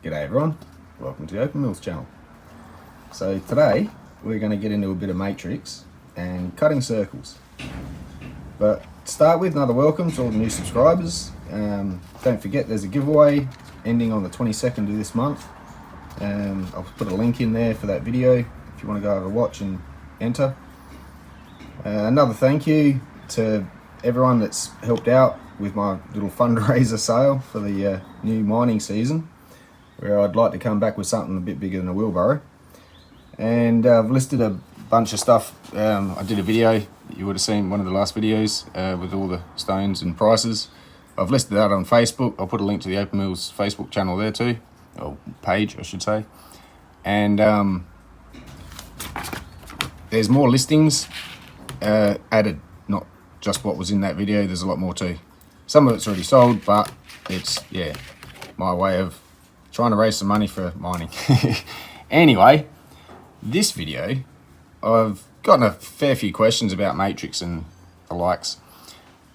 G'day everyone, welcome to the Open Mills channel. So today we're going to get into a bit of matrix and cutting circles. But to start with, another welcome to all the new subscribers. Don't forget there's a giveaway ending on the 22nd of this month. I'll put a link in there for that video if you want to go over watch and enter. Another thank you to everyone that's helped out with my little fundraiser sale for the new mining season, where I'd like to come back with something a bit bigger than a wheelbarrow. And I've listed a bunch of stuff. I did a video, you would have seen one of the last videos with all the stones and prices. I've listed that on Facebook. I'll put a link to the Open Mills Facebook channel there too, or page I should say. And there's more listings added, not just what was in that video. There's a lot more too. Some of it's already sold, but it's, yeah, my way of trying to raise some money for mining. Anyway, this video, I've gotten a fair few questions about matrix and the likes,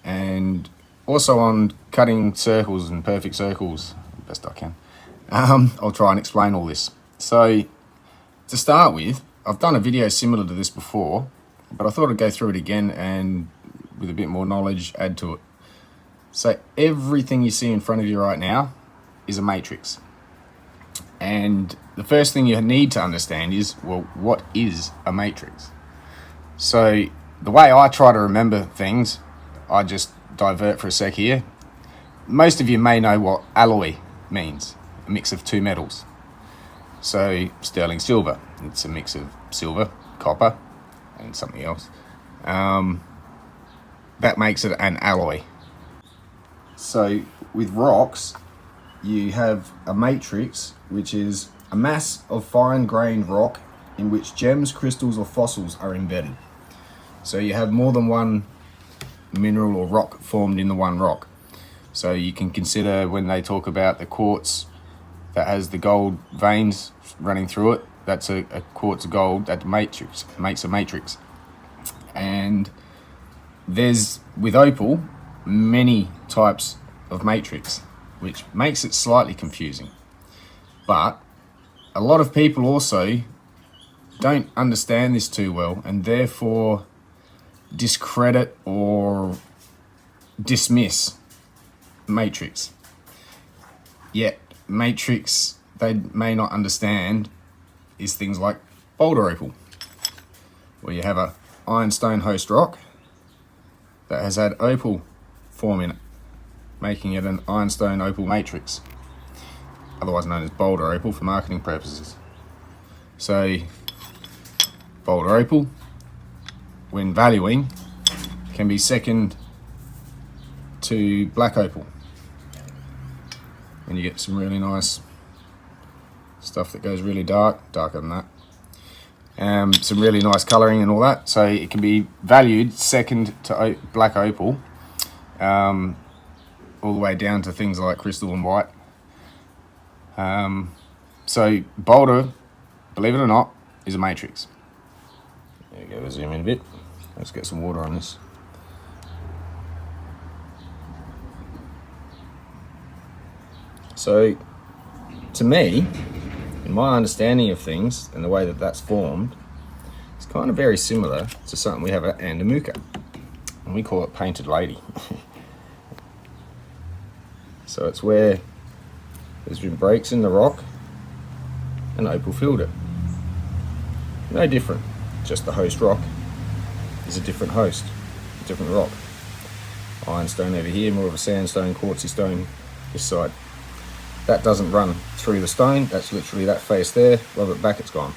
and also on cutting circles and perfect circles, best I can. I'll try and explain all this. So, to start with, I've done a video similar to this before, but I thought I'd go through it again and with a bit more knowledge add to it. So everything you see in front of you right now is a matrix. And the first thing you need to understand is, well, what is a matrix? So the way I try to remember things, I just divert for a sec here. Most of you may know what alloy means, a mix of two metals. So sterling silver, it's a mix of silver, copper, and something else. That makes it an alloy. So with rocks, you have a matrix, which is a mass of fine-grained rock in which gems, crystals, or fossils are embedded. So you have more than one mineral or rock formed in the one rock. So you can consider when they talk about the quartz that has the gold veins running through it, that's a quartz of gold, that matrix makes a matrix. And there's, with opal, many types of matrix, which makes it slightly confusing. But a lot of people also don't understand this too well and therefore discredit or dismiss matrix. Yet matrix they may not understand is things like boulder opal, where you have a ironstone host rock that has had opal form in it, making it an ironstone opal matrix, otherwise known as boulder opal for marketing purposes. So boulder opal, when valuing, can be second to black opal, and you get some really nice stuff that goes really darker than that. Some really nice colouring and all that, so it can be valued second to black opal, all the way down to things like crystal and white. So boulder, believe it or not, is a matrix. There you go, we'll zoom in a bit. Let's get some water on this. So to me, in my understanding of things and the way that that's formed, it's kind of very similar to something we have at andamuka, and we call it painted lady. So it's where there's been breaks in the rock and opal filled it. No different, just the host rock is a different host, a different rock. Ironstone over here, more of a sandstone, quartzy stone this side. That doesn't run through the stone, that's literally that face there. Rub it back, it's gone.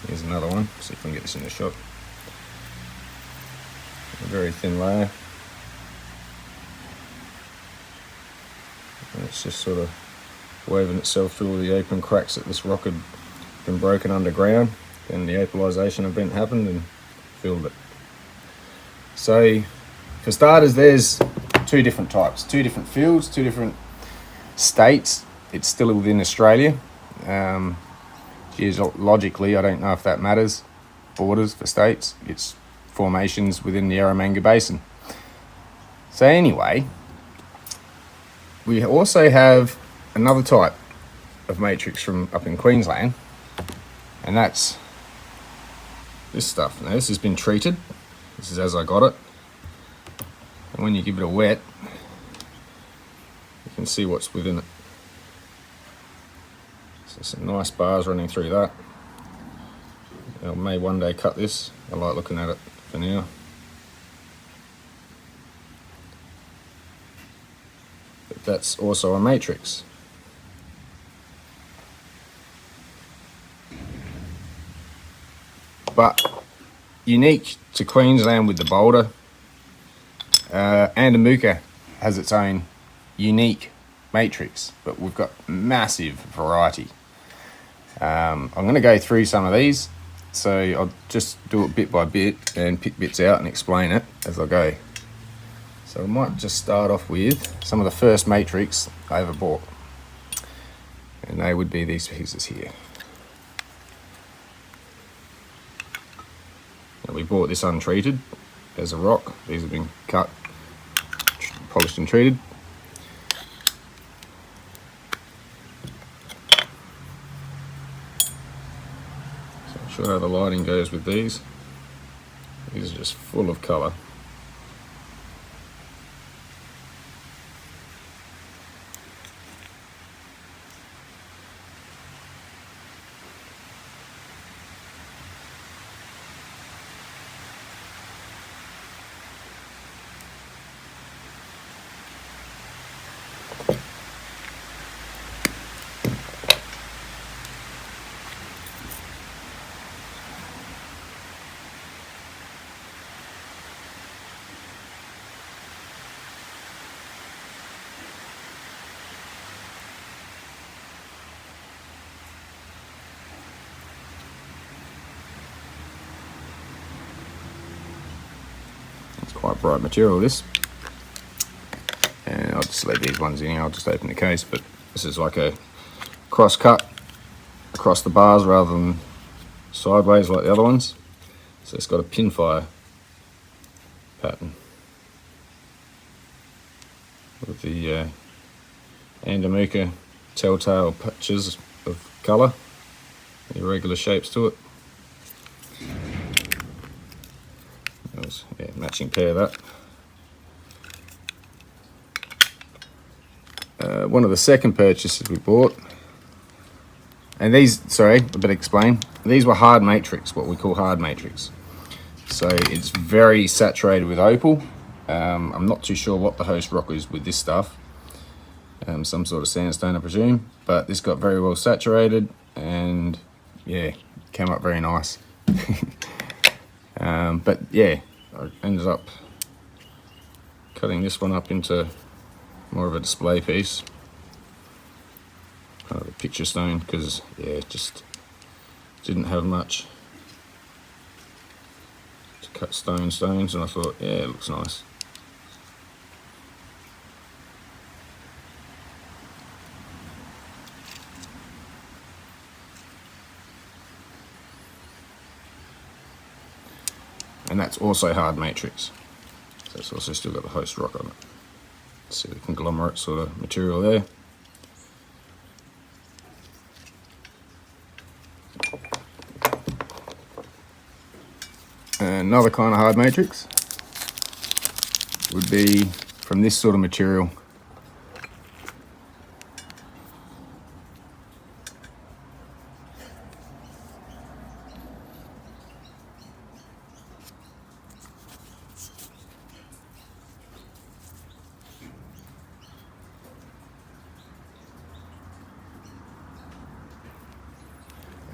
Here's another one, see if we can get this in the shot. A very thin layer. And it's just sort of woven itself through all the open cracks that this rock had been broken underground, and the opalization event happened and filled it. So for starters, there's two different types, two different fields, two different states. It's still within Australia. Geologically, I don't know if that matters, borders for states. It's formations within the Eromanga Basin. So anyway, we also have another type of matrix from up in Queensland, and that's this stuff. Now this has been treated. This is as I got it, and when you give it a wet, you can see what's within it. So some nice bars running through that. I may one day cut this. I like looking at it for now. But that's also a matrix. But unique to Queensland with the boulder, andamuka has its own unique matrix, but we've got massive variety. I'm going to go through some of these, so I'll just do it bit by bit and pick bits out and explain it as I go. So I might just start off with some of the first matrix I ever bought, and they would be these pieces here. Now, we bought this untreated as a rock. These have been cut, polished and treated. So I'll show you how the lighting goes with these. These are just full of colour. Quite bright material, this, and I'll just leave these ones in here. I'll just open the case, but this is like a cross cut across the bars rather than sideways like the other ones, so it's got a pinfire pattern with the andamuka telltale patches of colour, irregular shapes to it. Yeah, matching pair of that. One of the second purchases we bought, and these, sorry, I better explain. These were hard matrix, what we call hard matrix. So it's very saturated with opal. I'm not too sure what the host rock is with this stuff. Some sort of sandstone, I presume. But this got very well saturated, and yeah, came up very nice. But yeah, I ended up cutting this one up into more of a display piece, kind of a picture stone, because yeah, it just didn't have much to cut stones, and I thought, yeah, it looks nice. And that's also hard matrix, so it's also still got the host rock on it. See the conglomerate sort of material there. Another kind of hard matrix would be from this sort of material.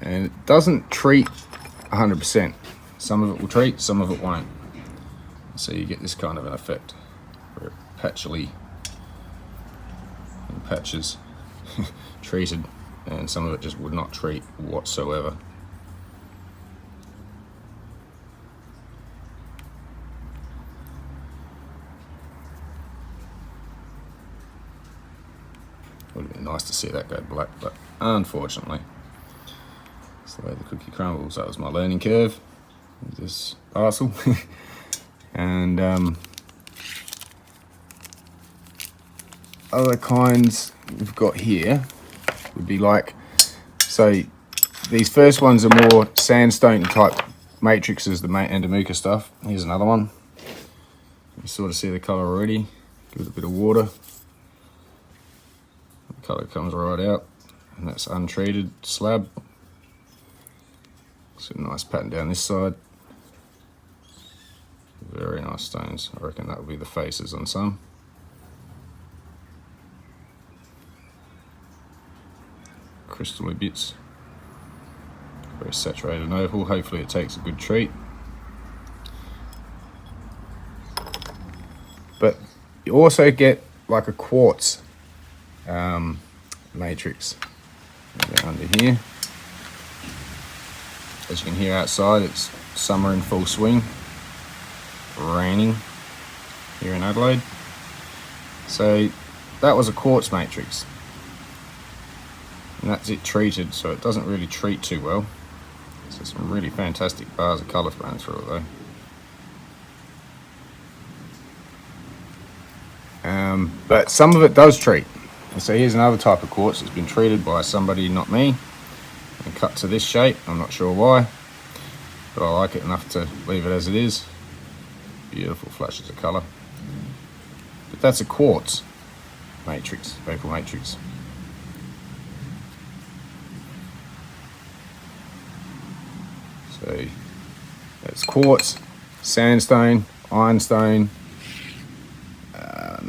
And it doesn't treat 100%. Some of it will treat, some of it won't. So you get this kind of an effect where it patchily, in patches, treated, and some of it just would not treat whatsoever. Would have been nice to see that go black, but unfortunately, that's the way the cookie crumbles. That was my learning curve with this parcel. And other kinds we've got here would be like, so these first ones are more sandstone type matrices, the andamuka stuff. Here's another one. You sort of see the colour already. Give it a bit of water. The colour comes right out, and that's untreated slab. It's a nice pattern down this side. Very nice stones. I reckon that would be the faces on some. Crystal bits. Very saturated opal. Hopefully it takes a good treat. But you also get like a quartz matrix under here. As you can hear outside, it's summer in full swing. Raining here in Adelaide. So that was a quartz matrix. And that's it treated, so it doesn't really treat too well. So some really fantastic bars of colour thrown through it though. But some of it does treat. And so here's another type of quartz that's been treated by somebody, not me, and cut to this shape. I'm not sure why, but I like it enough to leave it as it is. Beautiful flashes of colour. But that's a quartz matrix, opal matrix. So that's quartz, sandstone, ironstone.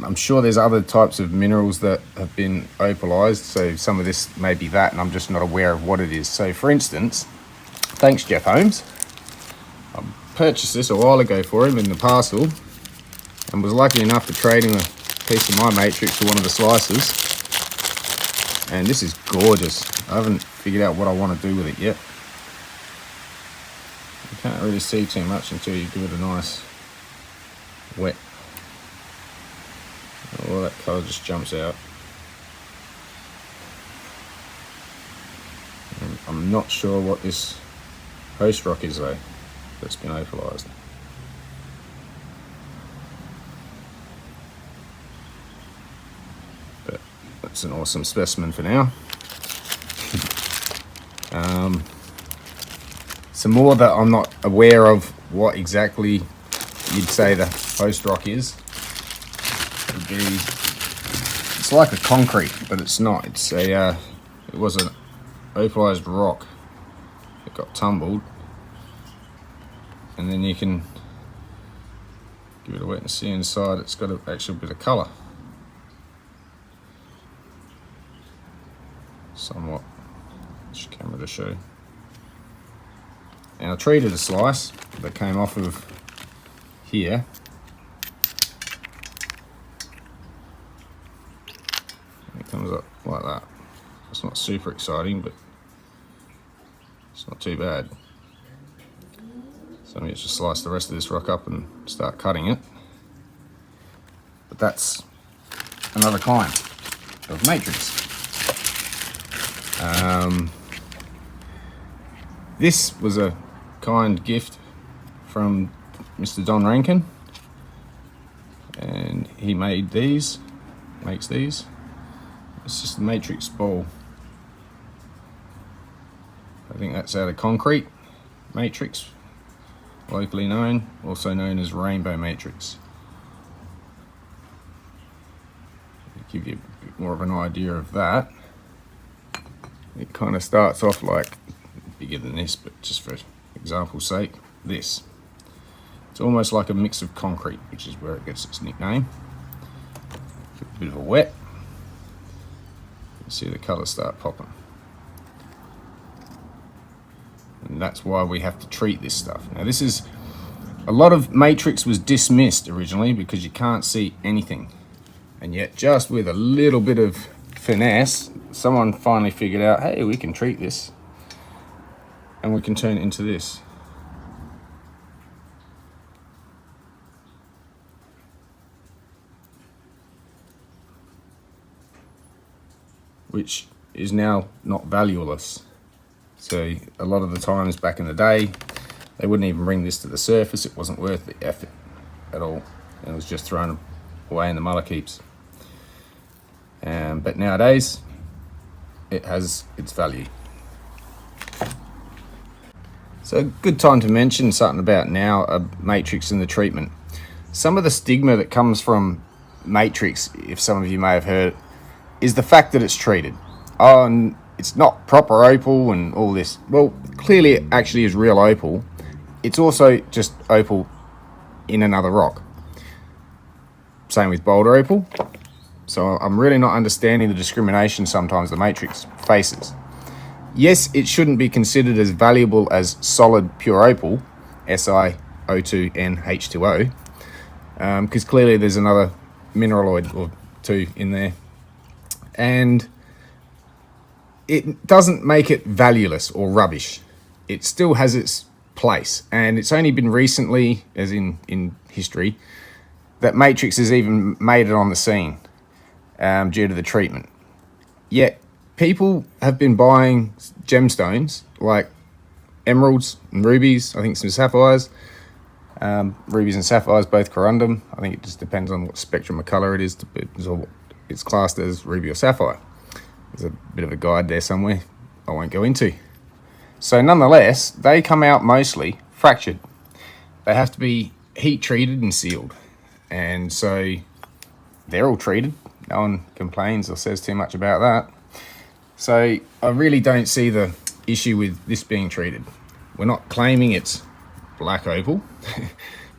I'm sure there's other types of minerals that have been opalized, so some of this may be that and I'm just not aware of what it is. So for instance, thanks Jeff Holmes, I purchased this a while ago for him in the parcel and was lucky enough to trade him a piece of my matrix for one of the slices. And this is gorgeous. I haven't figured out what I want to do with it yet. You can't really see too much until you give it a nice wet. Oh, that colour just jumps out. And I'm not sure what this host rock is though, that's been opalized. But that's an awesome specimen for now. Some more that I'm not aware of what exactly you'd say the host rock is. It's like a concrete, but it's not. It's a it was an opalized rock that got tumbled, and then you can give it a wet and see inside. It's got an actual bit of colour, somewhat. Which camera to show. And I treated a slice that came off of here. It comes up like that. It's not super exciting, but it's not too bad. So I'm going to just slice the rest of this rock up and start cutting it. But that's another kind of matrix. This was a kind gift from Mr. Don Rankin, and he made these, makes these. It's just a matrix ball. I think that's out of concrete matrix, locally known, also known as rainbow matrix. To give you a bit more of an idea of that, it kind of starts off like bigger than this, but just for example's sake, this. It's almost like a mix of concrete, which is where it gets its nickname. Give it a bit of a wet. You see the colours start popping. And that's why we have to treat this stuff. Now this is, a lot of matrix was dismissed originally because you can't see anything. And yet just with a little bit of finesse, someone finally figured out, hey, we can treat this and we can turn it into this. Which is now not valueless. So a lot of the times back in the day, they wouldn't even bring this to the surface. It wasn't worth the effort at all. And it was just thrown away in the mullock heaps. But nowadays it has its value. So a good time to mention something about now a matrix and the treatment. Some of the stigma that comes from matrix, if some of you may have heard it, is the fact that it's treated. Oh, and it's not proper opal and all this. Well, clearly it actually is real opal. It's also just opal in another rock. Same with boulder opal. So I'm really not understanding the discrimination sometimes the matrix faces. Yes, it shouldn't be considered as valuable as solid pure opal, SiO2NH2O, because clearly there's another mineraloid or two in there. And it doesn't make it valueless or rubbish. It still has its place. And it's only been recently, as in history, that matrix has even made it on the scene due to the treatment. Yet people have been buying gemstones like emeralds and rubies, I think some sapphires. Rubies and sapphires, both corundum. I think it just depends on what spectrum of colour it is. It's classed as ruby or sapphire. There's a bit of a guide there somewhere I won't go into. So nonetheless, they come out mostly fractured. They have to be heat treated and sealed. And so they're all treated. No one complains or says too much about that. So I really don't see the issue with this being treated. We're not claiming it's black opal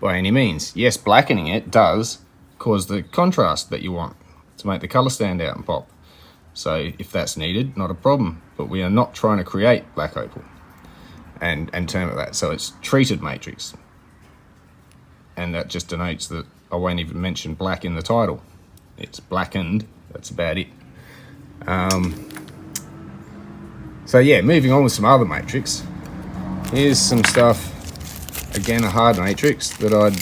by any means. Yes, blackening it does cause the contrast that you want to make the colour stand out and pop. So if that's needed, not a problem. But we are not trying to create black opal and term it that. So it's treated matrix. And that just denotes that I won't even mention black in the title. It's blackened, that's about it. So yeah, moving on with some other matrix. Here's some stuff, again a hard matrix that I'd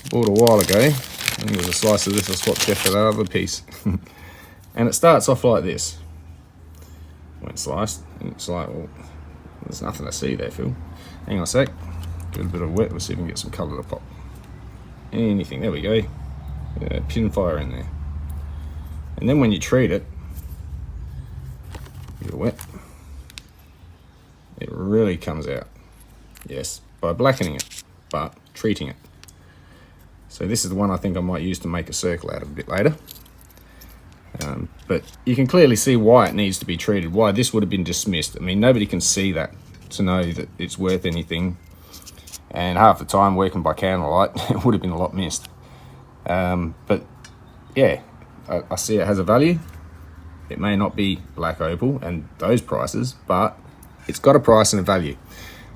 bought a while ago. I think it was a slice of this I swapped there for that other piece. And it starts off like this. When sliced, and it's like, well, there's nothing to see there, Phil. Hang on a sec, give it a bit of wet, let's see if we can get some colour to pop. Anything, there we go. Pin fire in there. And then when you treat it, give it wet, it really comes out. Yes, by blackening it, but treating it. So this is the one I think I might use to make a circle out of a bit later. But you can clearly see why it needs to be treated, why this would have been dismissed. I mean, nobody can see that to know that it's worth anything. And half the time working by candlelight, it would have been a lot missed. But yeah, I see it has a value. It may not be black opal and those prices, but it's got a price and a value.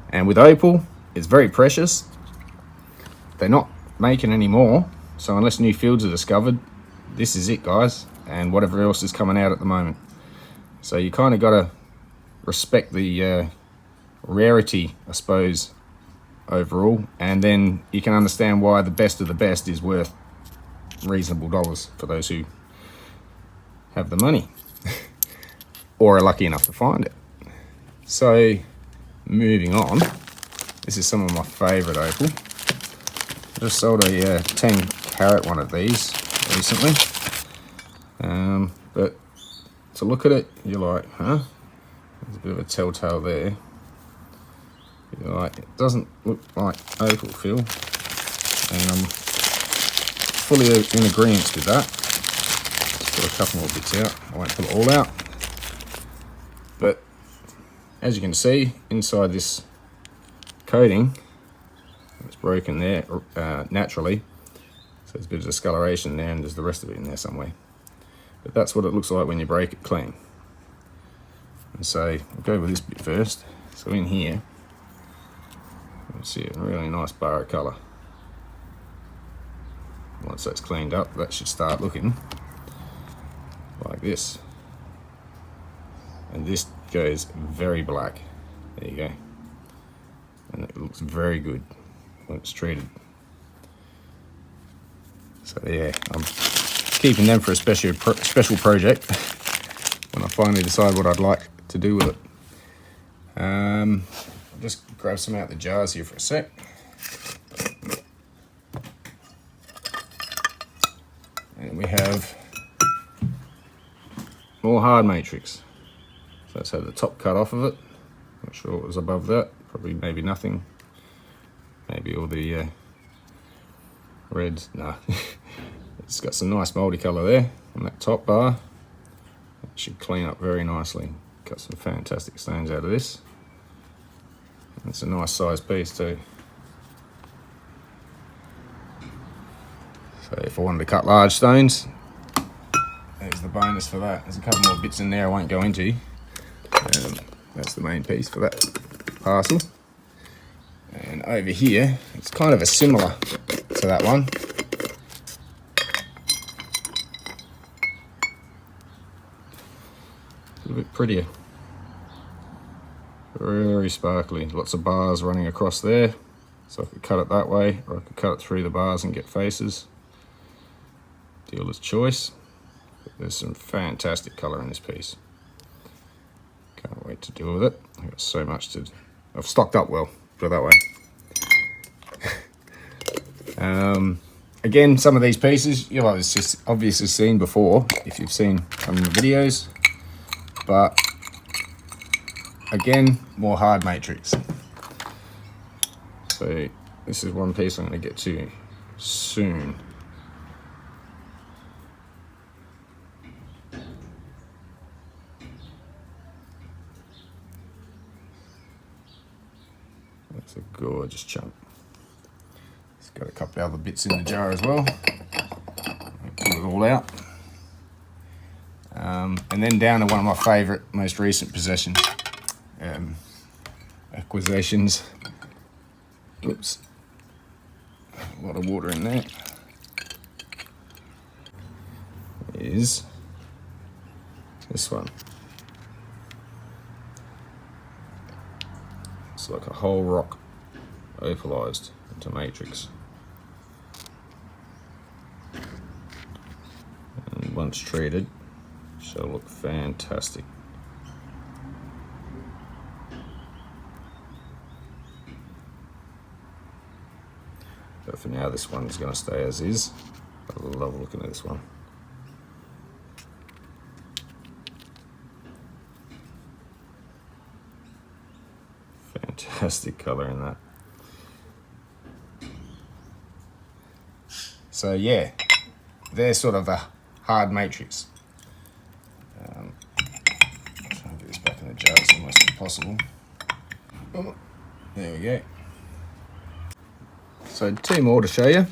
And with opal, it's very precious. They're not making any more, so unless new fields are discovered, this is it, guys, and whatever else is coming out at the moment. So you kind of got to respect the rarity, I suppose, overall, and then you can understand why the best of the best is worth reasonable dollars for those who have the money or are lucky enough to find it. So moving on, this is some of my favourite opal. I just sold a 10 carat one of these recently, but to look at it, you're like, huh? There's a bit of a telltale there. You're like, it doesn't look like opal, Phil, and I'm fully in agreement with that. Just put a couple more bits out. I won't pull it all out, but as you can see, inside this coating, it's broken there naturally, so there's a bit of discoloration there, and there's the rest of it in there somewhere. But that's what it looks like when you break it clean. And so I'll go with this bit first. So in here, you see a really nice barrow colour. Once that's cleaned up, that should start looking like this. And this goes very black. There you go. And it looks very good when it's treated. So yeah, I'm keeping them for a special project when I finally decide what I'd like to do with it. I'll just grab some out of the jars here for a sec. And we have more hard matrix. So let's have the top cut off of it. Not sure what was above that. Probably maybe nothing. Maybe all the reds. No. It's got some nice multicolour there on that top bar. It should clean up very nicely. Got some fantastic stones out of this. And it's a nice size piece too. So if I wanted to cut large stones, there's the bonus for that. There's a couple more bits in there I won't go into. That's the main piece for that parcel. And over here, it's kind of a similar to that one. A little bit prettier. Very sparkly. Lots of bars running across there. So I could cut it that way, or I could cut it through the bars and get faces. Dealer's choice. But there's some fantastic colour in this piece. Can't wait to deal with it. I've got so much to... I've stocked up well, put it that way. Again, some of these pieces you've obviously seen before if you've seen some of the videos, but again, more hard matrix. So this is one piece I'm going to get to soon. That's a gorgeous chunk. It's got a couple of other bits in the jar as well. Pull it all out. And then down to one of my favourite, most recent possessions, acquisitions. Oops, a lot of water in there. Is this one. It's like a whole rock opalized into matrix. And once treated, shall look fantastic. But for now, this one's going to stay as is. I love looking at this one. Fantastic colour in that. So yeah, they're sort of a hard matrix. Try and get this back in the jar as almost impossible. Oh, there we go. So two more to show you.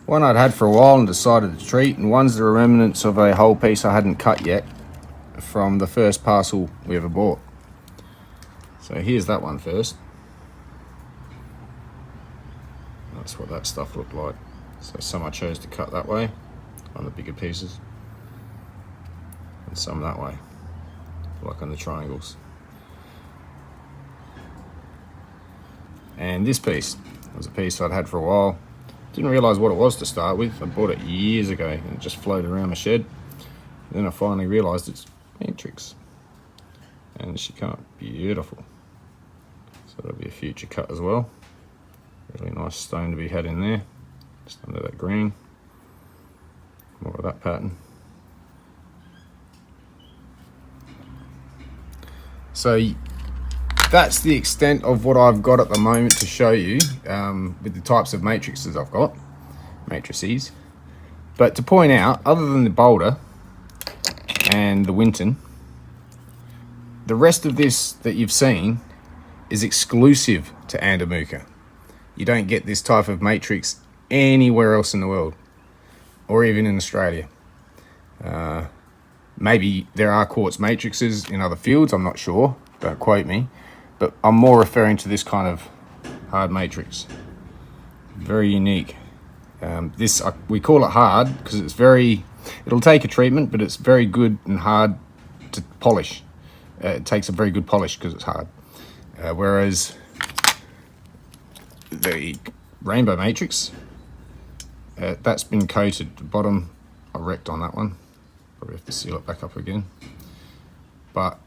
One I'd had for a while and decided to treat, and one's the remnants of a whole piece I hadn't cut yet from the first parcel we ever bought. So here's that one first. That's what that stuff looked like. So some I chose to cut that way on the bigger pieces, and some that way, like on the triangles. And this piece was a piece I'd had for a while. Didn't realise what it was to start with. I bought it years ago and it just floated around my shed. Then I finally realised it's matrix. And she come up beautiful. So that'll be a future cut as well. Really nice stone to be had in there. Just under that green. More of that pattern. So that's the extent of what I've got at the moment to show you with the types of matrices I've got. Matrices. But to point out, other than the boulder and the Winton, the rest of this that you've seen is exclusive to Andamuka. You don't get this type of matrix anywhere else in the world, or even in Australia. Maybe there are quartz matrices in other fields, I'm not sure, don't quote me, but I'm more referring to this kind of hard matrix. Very unique. We call it hard because it's it'll take a treatment, but it's very good and hard to polish. It takes a very good polish because it's hard. Whereas the rainbow matrix, that's been coated. The bottom, I wrecked on that one. Probably have to seal it back up again. But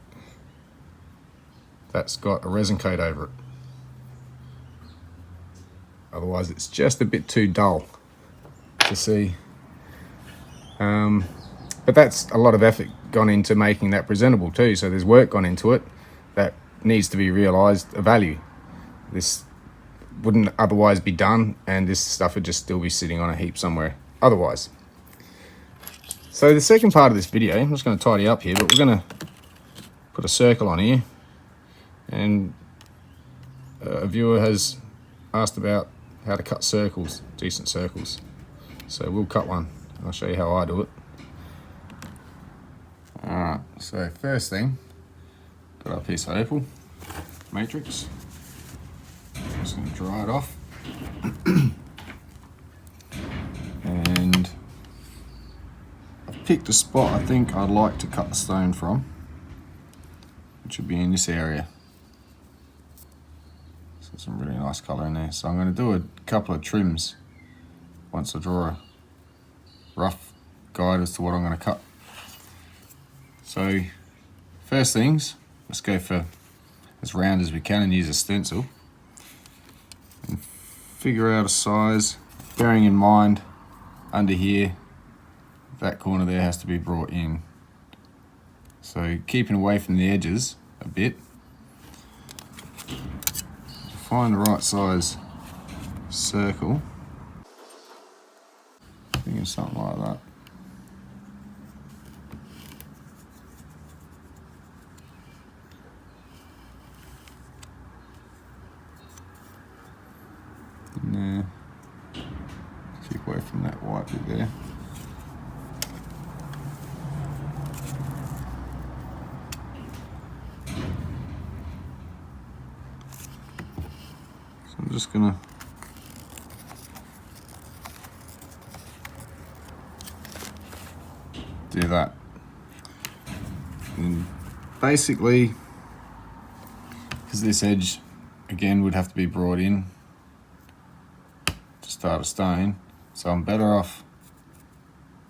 that's got a resin coat over it. Otherwise it's just a bit too dull to see. But that's a lot of effort gone into making that presentable too. So there's work gone into it that needs to be realised a value. This wouldn't otherwise be done, and this stuff would just still be sitting on a heap somewhere otherwise. So the second part of this video, I'm just going to tidy up here, but we're going to put a circle on here. And a viewer has asked about how to cut circles, decent circles. So we'll cut one. I'll show you how I do it. Alright, so first thing, got a piece of Opal matrix. I'm just going to dry it off. And I've picked a spot I think I'd like to cut the stone from, which would be in this area. So some really nice colour in there. So I'm going to do a couple of trims once I draw a rough guide as to what I'm going to cut. So first things, let's go for as round as we can and use a stencil and figure out a size, bearing in mind under here that corner there has to be brought in, so keeping away from the edges a bit. Find the right size circle, thinking something like that. Nah, keep away from that white bit there. So I'm just gonna do that. And basically, because this edge again would have to be brought in to start a stone, so I'm better off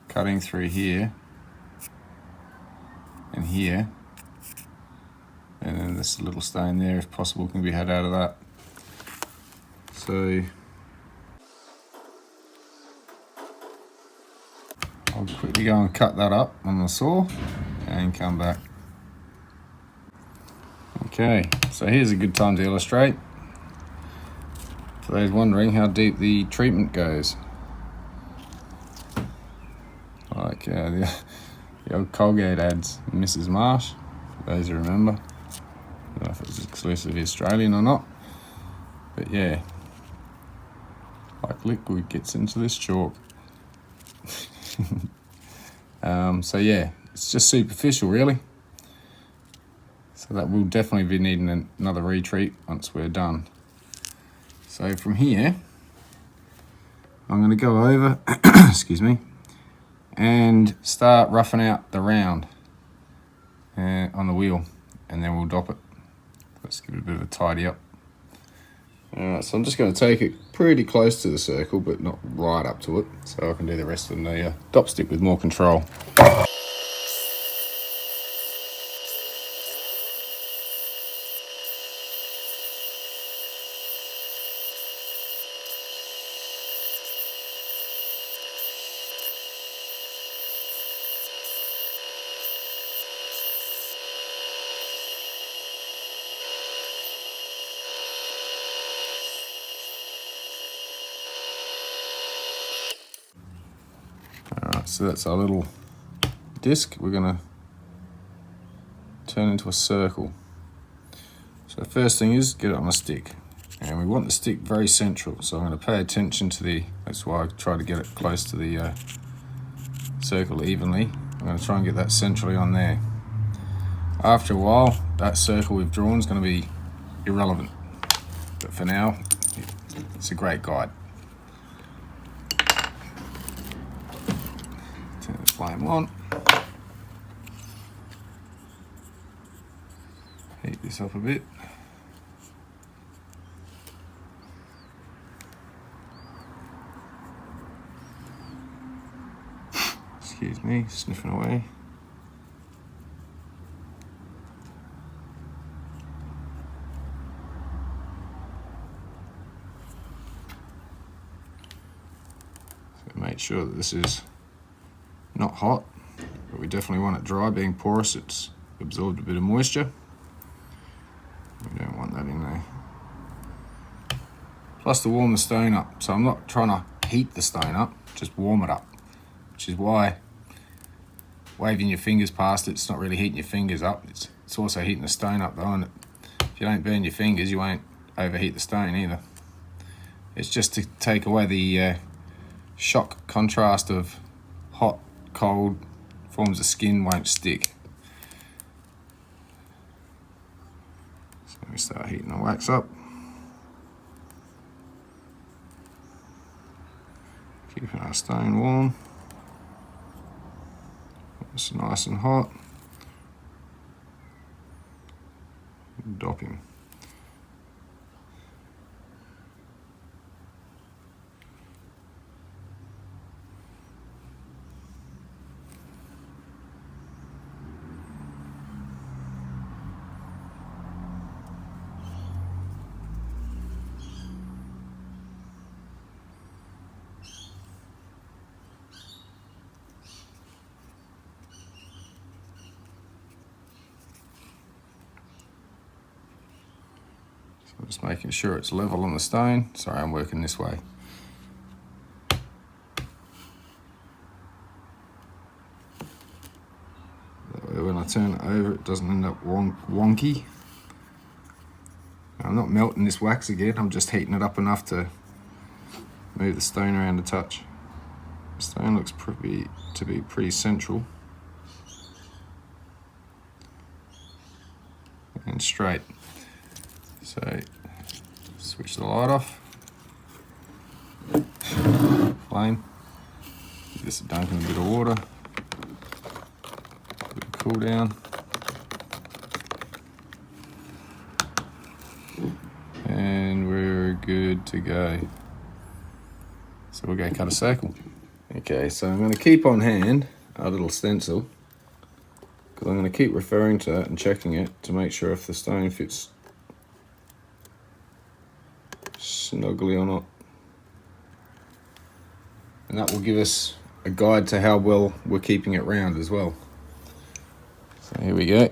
cutting through here and here, and then this little stone there, if possible, can be had out of that. So I'll quickly go and cut that up on the saw and come back. Okay, so here's a good time to illustrate. For those wondering how deep the treatment goes. Like the old Colgate ads, Mrs. Marsh, for those who remember. I don't know if it was exclusively Australian or not. But yeah, like liquid gets into this chalk. So yeah, it's just superficial really. So that will definitely be needing another retreat once we're done. So from here, I'm going to go over, excuse me, and start roughing out the round on the wheel, and then we'll dop it. Let's give it a bit of a tidy up. Alright, so I'm just going to take it pretty close to the circle, but not right up to it, so I can do the rest of the dop stick with more control. Alright, so that's our little disc. We're going to turn into a circle. So the first thing is get it on a stick. And we want the stick very central, so I'm going to pay attention to that's why I try to get it close to the circle evenly. I'm going to try and get that centrally on there. After a while, that circle we've drawn is going to be irrelevant. But for now, it's a great guide. Turn the flame on. Heat this up a bit. Excuse me, sniffing away. So make sure that this is not hot, but we definitely want it dry. Being porous, it's absorbed a bit of moisture. We don't want that in there. Plus to warm the stone up. So I'm not trying to heat the stone up, just warm it up. Which is why waving your fingers past it's not really heating your fingers up. It's also heating the stone up though, and if you don't burn your fingers, you won't overheat the stone either. It's just to take away the shock contrast of hot, cold, forms of skin won't stick. So we start heating the wax up. Keeping our stone warm. It's nice and hot. Dop him. Just making sure it's level on the stone. Sorry, I'm working this way. That way when I turn it over, it doesn't end up wonky. I'm not melting this wax again, I'm just heating it up enough to move the stone around a touch. The stone looks to be pretty central and straight. So switch the light off, flame, give this a dunk in a bit of water, bit of cool down, and we're good to go. So we'll go cut a circle. Okay, so I'm going to keep on hand our little stencil because I'm going to keep referring to it and checking it to make sure if the stone fits snugly or not, and that will give us a guide to how well we're keeping it round as well. So here we go.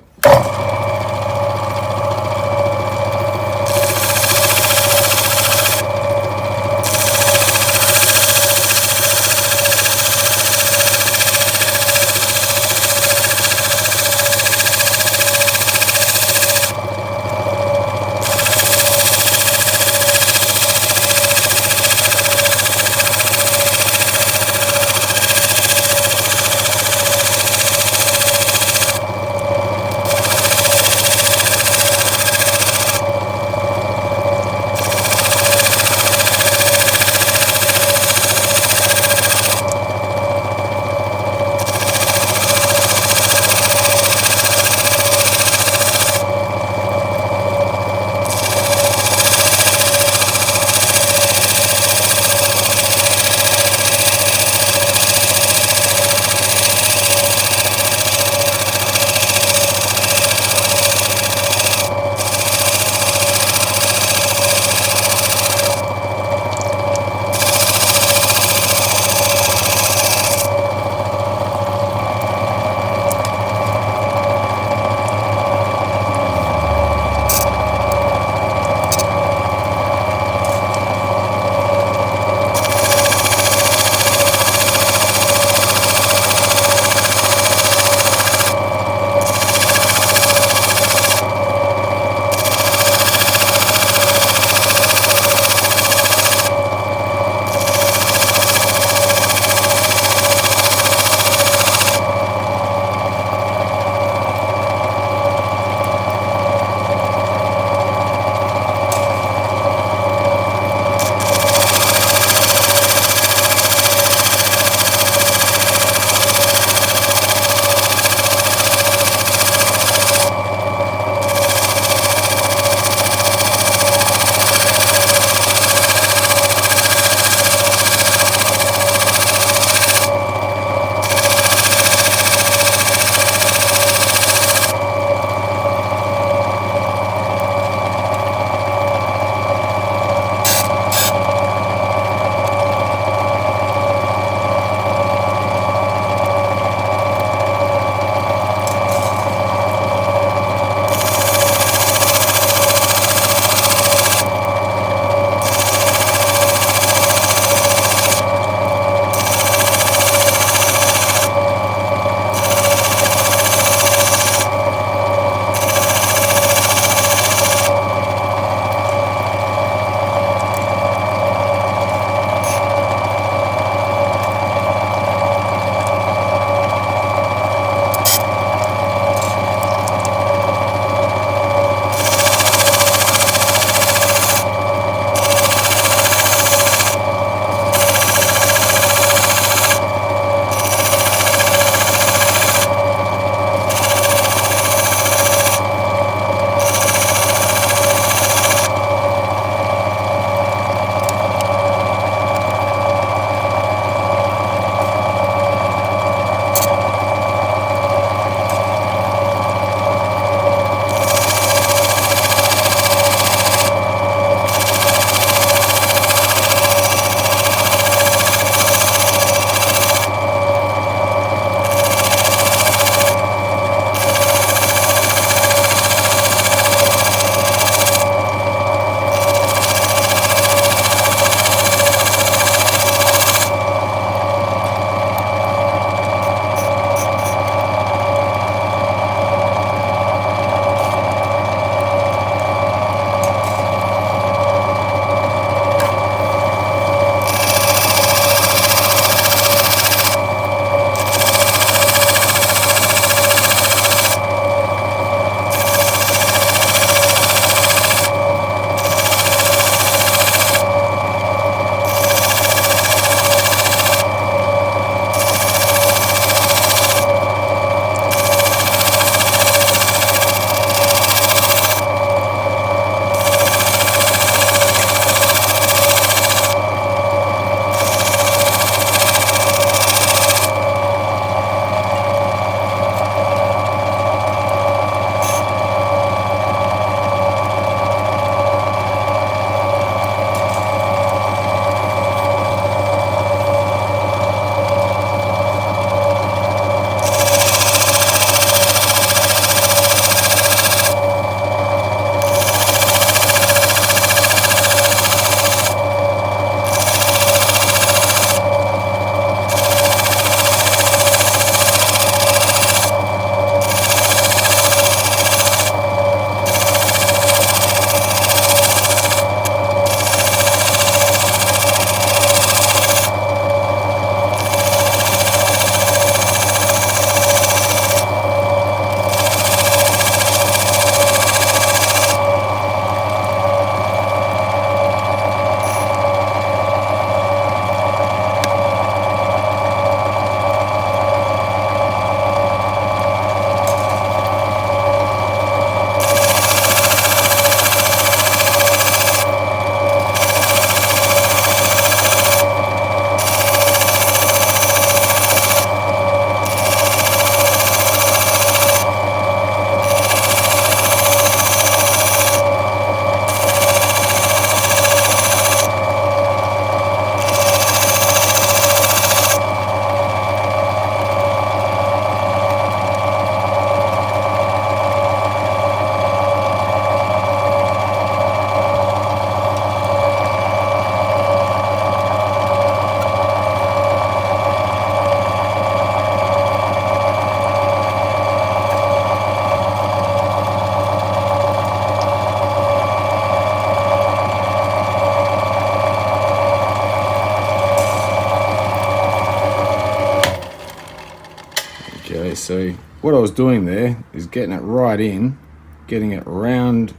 So what I was doing there is getting it right in, getting it round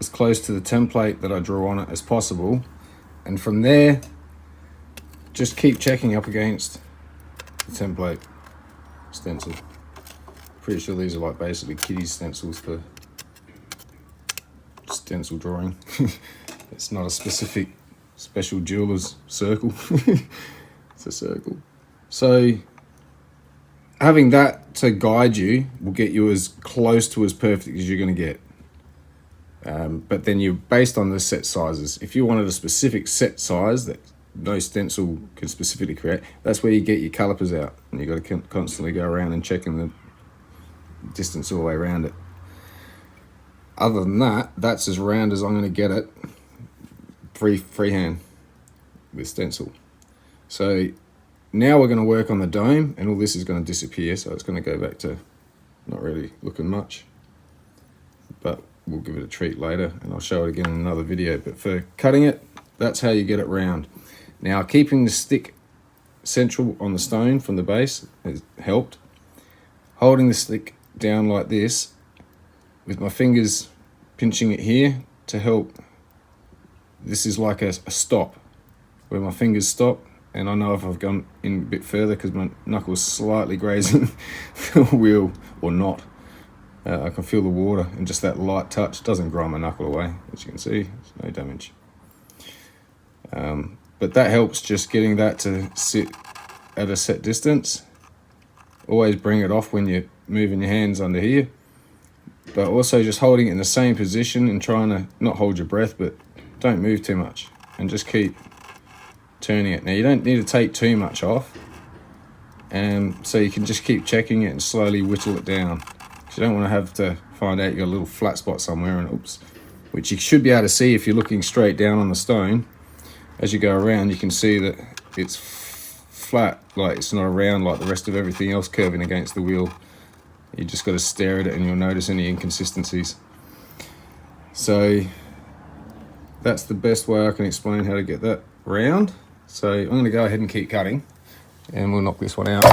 as close to the template that I drew on it as possible, and from there just keep checking up against the template stencil. Pretty sure these are like basically kiddie stencils for stencil drawing. It's not a specific special jeweler's circle. It's a circle. So having that to guide you will get you as close to as perfect as you're going to get. But then you're based on the set sizes. If you wanted a specific set size that no stencil can specifically create, that's where you get your calipers out, and you've got to constantly go around and checking the distance all the way around it. Other than that, that's as round as I'm going to get it freehand with stencil. So now we're going to work on the dome, and all this is going to disappear, so it's going to go back to not really looking much, but we'll give it a treat later and I'll show it again in another video. But for cutting it, that's how you get it round. Now, keeping the stick central on the stone from the base has helped. Holding the stick down like this with my fingers pinching it here to help. This is like a stop where my fingers stop, and I know if I've gone in a bit further because my knuckle's slightly grazing the wheel or not. I can feel the water, and just that light touch doesn't grind my knuckle away. As you can see, there's no damage. But that helps, just getting that to sit at a set distance. Always bring it off when you're moving your hands under here, but also just holding it in the same position and trying to not hold your breath, but don't move too much and just keep turning it. Now, you don't need to take too much off, so you can just keep checking it and slowly whittle it down. You don't want to have to find out you got a little flat spot somewhere and oops, which you should be able to see if you're looking straight down on the stone. As you go around, you can see that it's flat, like it's not round like the rest of everything else curving against the wheel. You just got to stare at it and you'll notice any inconsistencies. So that's the best way I can explain how to get that round. So I'm going to go ahead and keep cutting, and we'll knock this one out.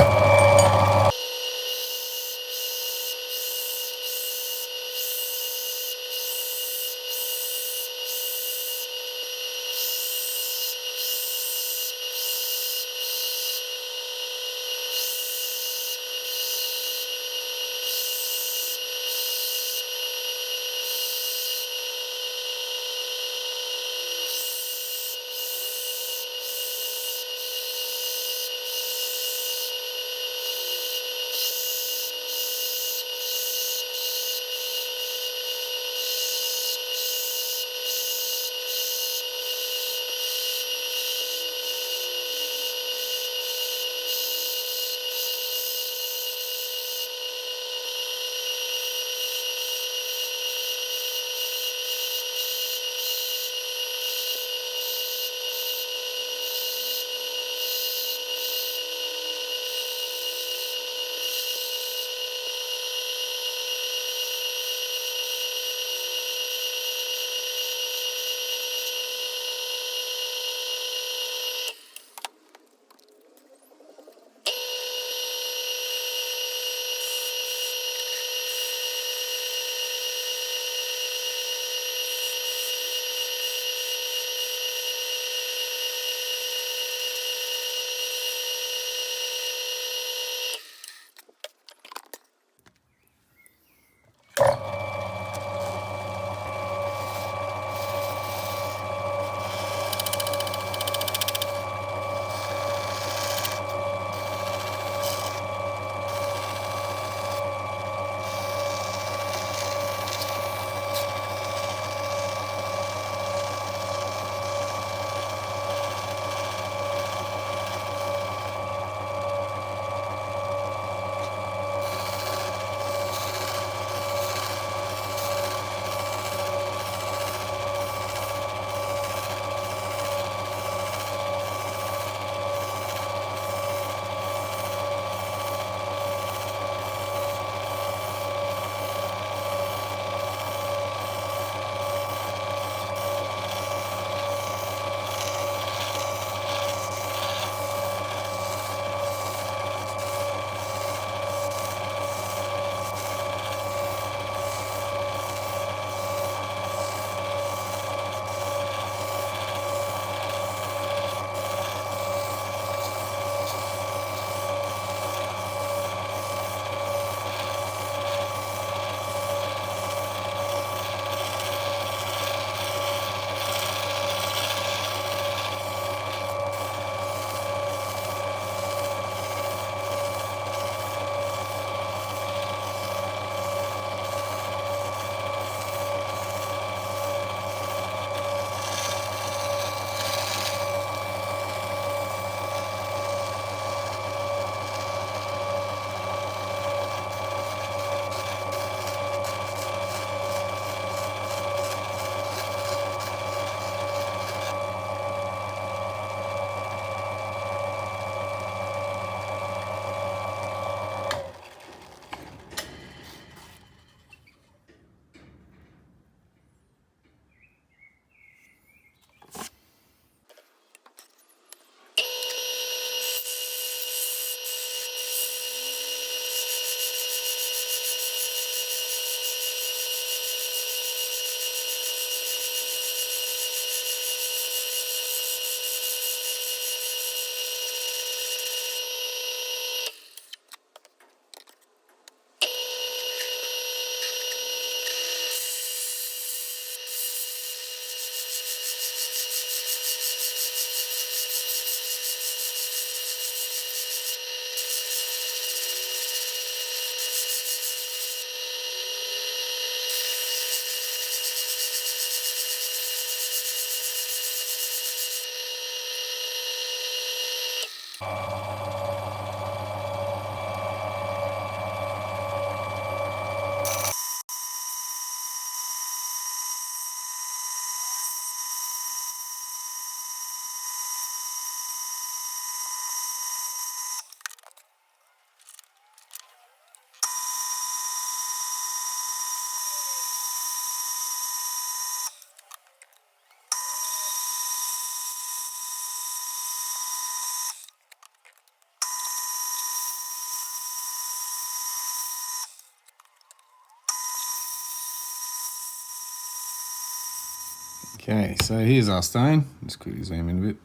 Okay, so here's our stone. Let's quickly zoom in a bit.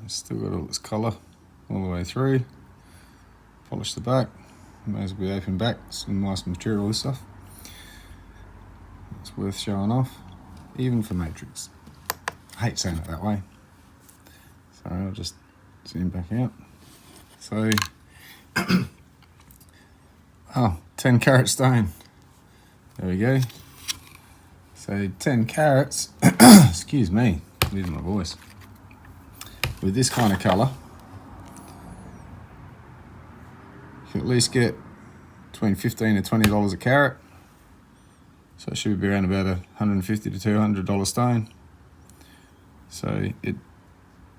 It's still got all its colour all the way through. Polish the back. May as well be open back. Some nice material, this stuff. It's worth showing off, even for matrix. I hate saying it that way. So I'll just zoom back out. So, 10 carat stone. There we go. So 10 carats, excuse me, losing my voice. With this kind of colour, you can at least get between $15 to $20 a carat. So it should be around about $150 to $200 stone. So it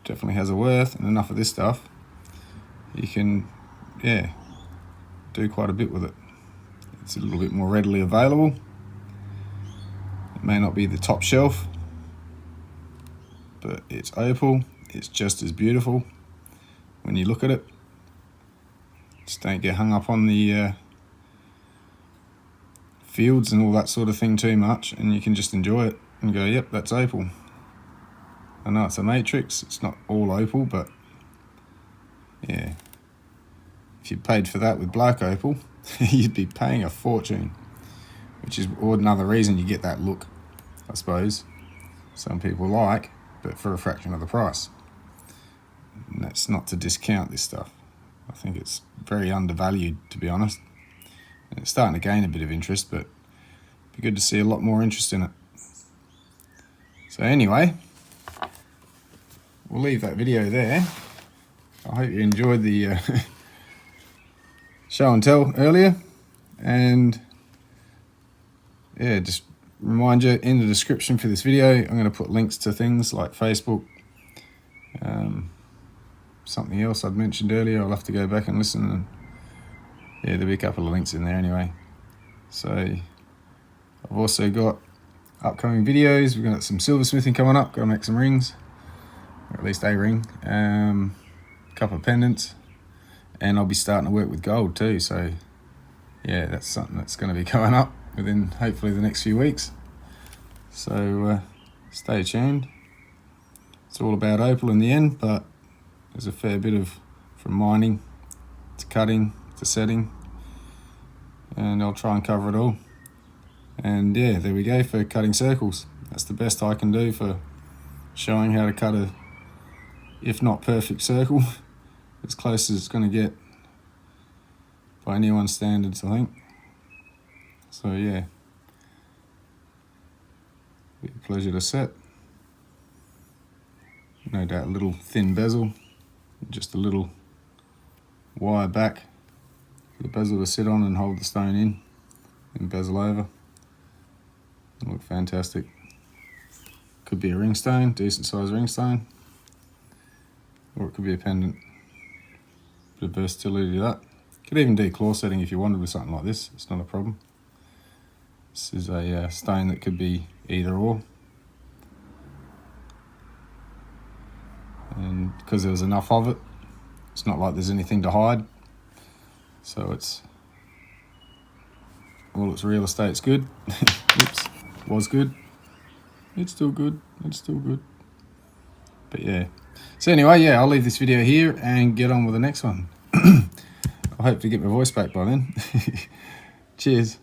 definitely has a worth, and enough of this stuff, you can, do quite a bit with it. It's a little bit more readily available. It may not be the top shelf, but it's opal. It's just as beautiful when you look at it. Just don't get hung up on the fields and all that sort of thing too much, and you can just enjoy it and go, yep, that's opal. I know it's a matrix, it's not all opal, but yeah, if you paid for that with black opal, you'd be paying a fortune, which is another reason you get that look, I suppose. Some people like, but for a fraction of the price. And that's not to discount this stuff. I think it's very undervalued, to be honest. And it's starting to gain a bit of interest, but it'd be good to see a lot more interest in it. So anyway, we'll leave that video there. I hope you enjoyed the show and tell earlier, and just remind you, in the description for this video I'm going to put links to things like Facebook, something else I'd mentioned earlier. I'll have to go back and listen, and there'll be a couple of links in there anyway. So I've also got upcoming videos. We've got some silversmithing coming up, got to make some rings, or at least a ring, a couple of pendants, and I'll be starting to work with gold too. So yeah, that's something that's going to be coming up within hopefully the next few weeks. So stay tuned. It's all about opal in the end, but there's a fair bit of, from mining to cutting to setting, and I'll try and cover it all. And there we go for cutting circles. That's the best I can do for showing how to cut a, if not perfect circle, as close as it's going to get by anyone's standards, I think. So be a pleasure to set. No doubt a little thin bezel, just a little wire back for the bezel to sit on and hold the stone in, and bezel over. It'll look fantastic. Could be a ring stone, decent sized ring stone, or it could be a pendant. Bit of versatility to that. Could even do claw setting if you wanted with something like this, it's not a problem. This is a stone that could be either or. And because there was enough of it, it's not like there's anything to hide. So it's, all its real estate's good. Oops, was good. It's still good, it's still good. But so anyway, I'll leave this video here and get on with the next one. I hope to get my voice back by then. Cheers.